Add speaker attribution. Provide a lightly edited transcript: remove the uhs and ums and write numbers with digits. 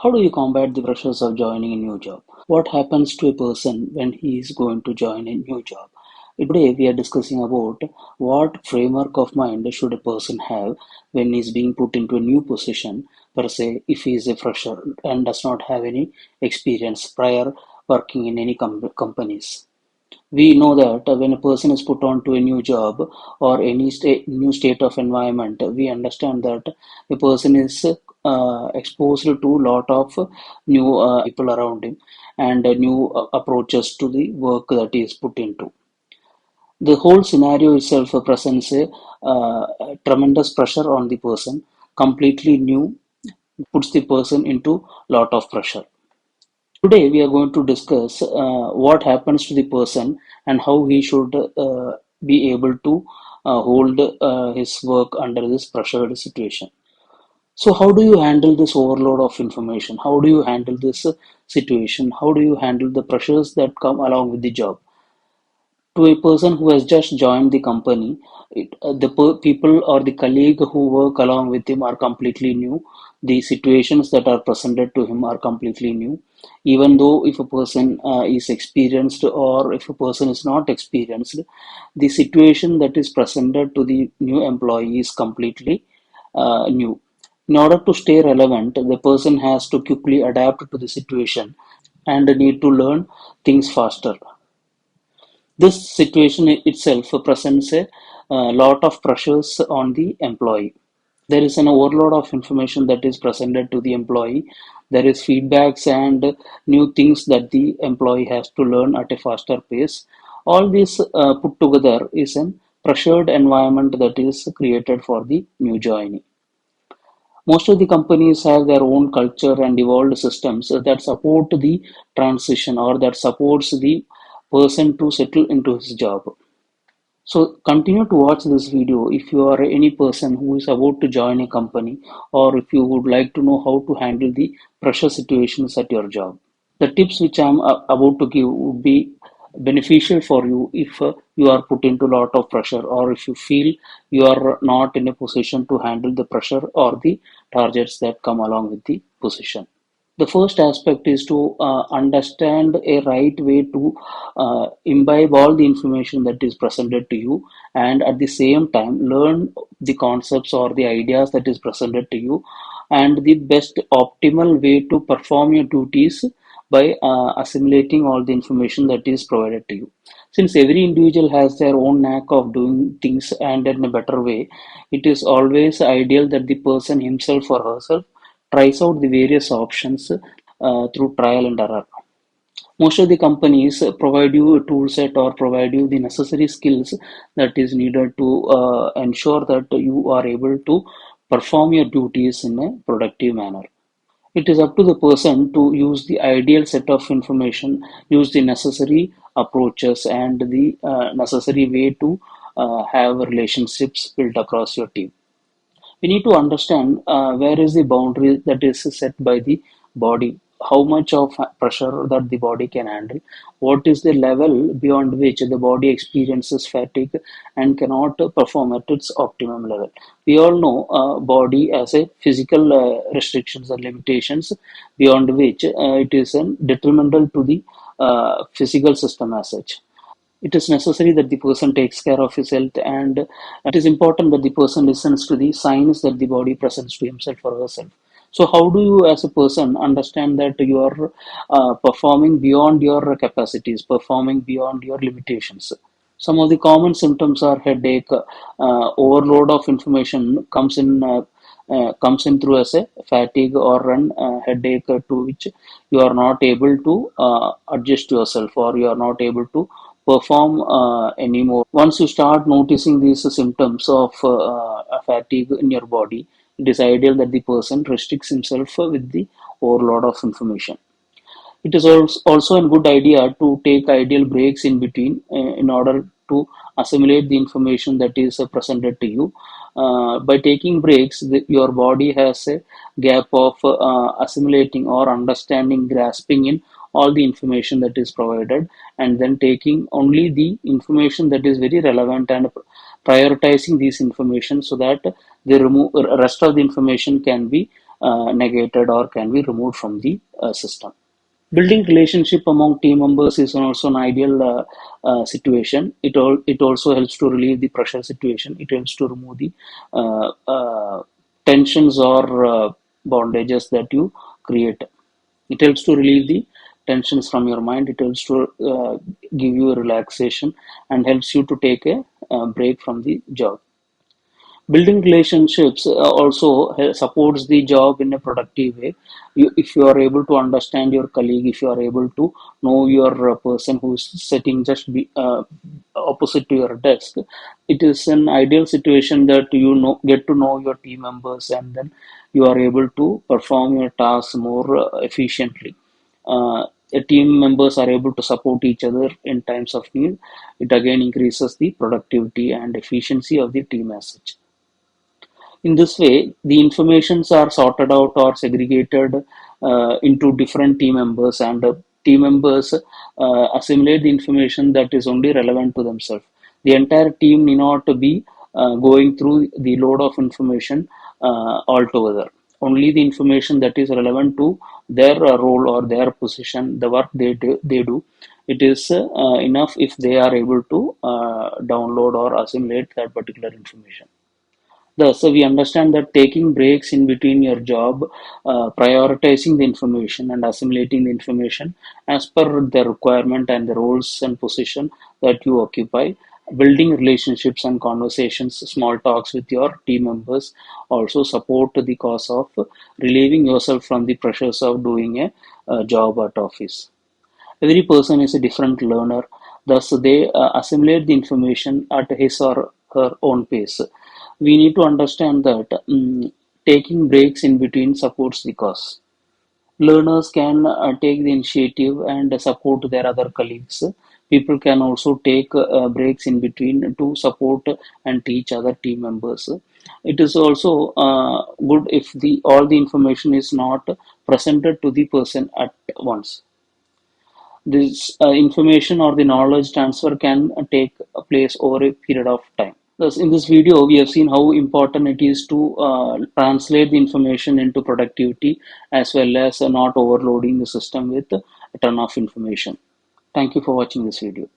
Speaker 1: How do you combat the pressures of joining a new job? What happens to a person when he is going to join a new job? Today we are discussing about what framework of mind should a person have when he is being put into a new position, per se, if he is a fresher and does not have any experience prior working in any companies. We know that when a person is put on to a new job or any new state of environment, we understand that a person is exposed to lot of new people around him and new approaches to the work that he is put into. The whole scenario itself presents a tremendous pressure on the person, completely new, puts the person into lot of pressure. Today, we are going to discuss what happens to the person and how he should be able to hold his work under this pressured situation. So, how do you handle this overload of information? How do you handle this situation? How do you handle the pressures that come along with the job? To a person who has just joined the company, people or the colleague who work along with him are completely new. The situations that are presented to him are completely new. Even though if a person is experienced or if a person is not experienced, the situation that is presented to the new employee is completely new. In order to stay relevant, the person has to quickly adapt to the situation and need to learn things faster. This situation itself presents a lot of pressures on the employee. There is an overload of information that is presented to the employee. There is feedbacks and new things that the employee has to learn at a faster pace. All this put together is a pressured environment that is created for the new joinee. Most of the companies have their own culture and evolved systems that support the transition or that supports the person to settle into his job. So continue to watch this video if you are any person who is about to join a company or if you would like to know how to handle the pressure situations at your job. The tips which I am about to give would be beneficial for you if you are put into a lot of pressure or if you feel you are not in a position to handle the pressure or the targets that come along with the position. The first aspect is to understand a right way to imbibe all the information that is presented to you and at the same time learn the concepts or the ideas that is presented to you and the best optimal way to perform your duties by assimilating all the information that is provided to you. Since every individual has their own knack of doing things and in a better way, it is always ideal that the person himself or herself tries out the various options through trial and error. Most of the companies provide you a tool set or provide you the necessary skills that is needed to ensure that you are able to perform your duties in a productive manner. It is up to the person to use the ideal set of information, use the necessary approaches and the necessary way to have relationships built across your team. We need to understand where is the boundary that is set by the body, how much of pressure that the body can handle, what is the level beyond which the body experiences fatigue and cannot perform at its optimum level. We all know body as a physical restrictions and limitations beyond which it is detrimental to the physical system as such. It is necessary that the person takes care of his health and it is important that the person listens to the signs that the body presents to himself or herself. So how do you as a person understand that you are performing beyond your capacities, performing beyond your limitations? Some of the common symptoms are headache, overload of information comes in through as a fatigue or an headache to which you are not able to adjust yourself or you are not able to perform anymore. Once you start noticing these symptoms of fatigue in your body, it is ideal that the person restricts himself with the overload of information. It is also a good idea to take ideal breaks in between in order to assimilate the information that is presented to you. By taking breaks, your body has a gap of assimilating or understanding, grasping in all the information that is provided, and then taking only the information that is very relevant and prioritizing these information so that the rest of the information can be negated or can be removed from the system. Building relationship among team members is also an ideal situation. It also helps to relieve the pressure situation. It helps to remove the tensions or bondages that you create. It helps to relieve the tensions from your mind. It helps to give you a relaxation and helps you to take a break from the job. Building relationships also supports the job in a productive way. If you are able to understand your colleague, if you are able to know your person who is sitting just opposite to your desk, it is an ideal situation that you know get to know your team members, and then you are able to perform your tasks more efficiently. The team members are able to support each other in times of need. It again increases the productivity and efficiency of the team as such. In this way, the informations are sorted out or segregated into different team members, and team members assimilate the information that is only relevant to themselves. The entire team need not be going through the load of information altogether. Only the information that is relevant to their role or their position, the work they do, it is enough if they are able to download or assimilate that particular information. Thus, we understand that taking breaks in between your job, prioritizing the information and assimilating the information as per the requirement and the roles and position that you occupy, building relationships and conversations, small talks with your team members also support the cause of relieving yourself from the pressures of doing a job at office. Every person is a different learner, thus, they assimilate the information at his or her own pace. We need to understand that taking breaks in between supports the cause. Learners can take the initiative and support their other colleagues. People can also take breaks in between to support and teach other team members. It is also good if the all the information is not presented to the person at once. This information or the knowledge transfer can take place over a period of time. Thus, in this video, we have seen how important it is to translate the information into productivity, as well as not overloading the system with a ton of information. Thank you for watching this video.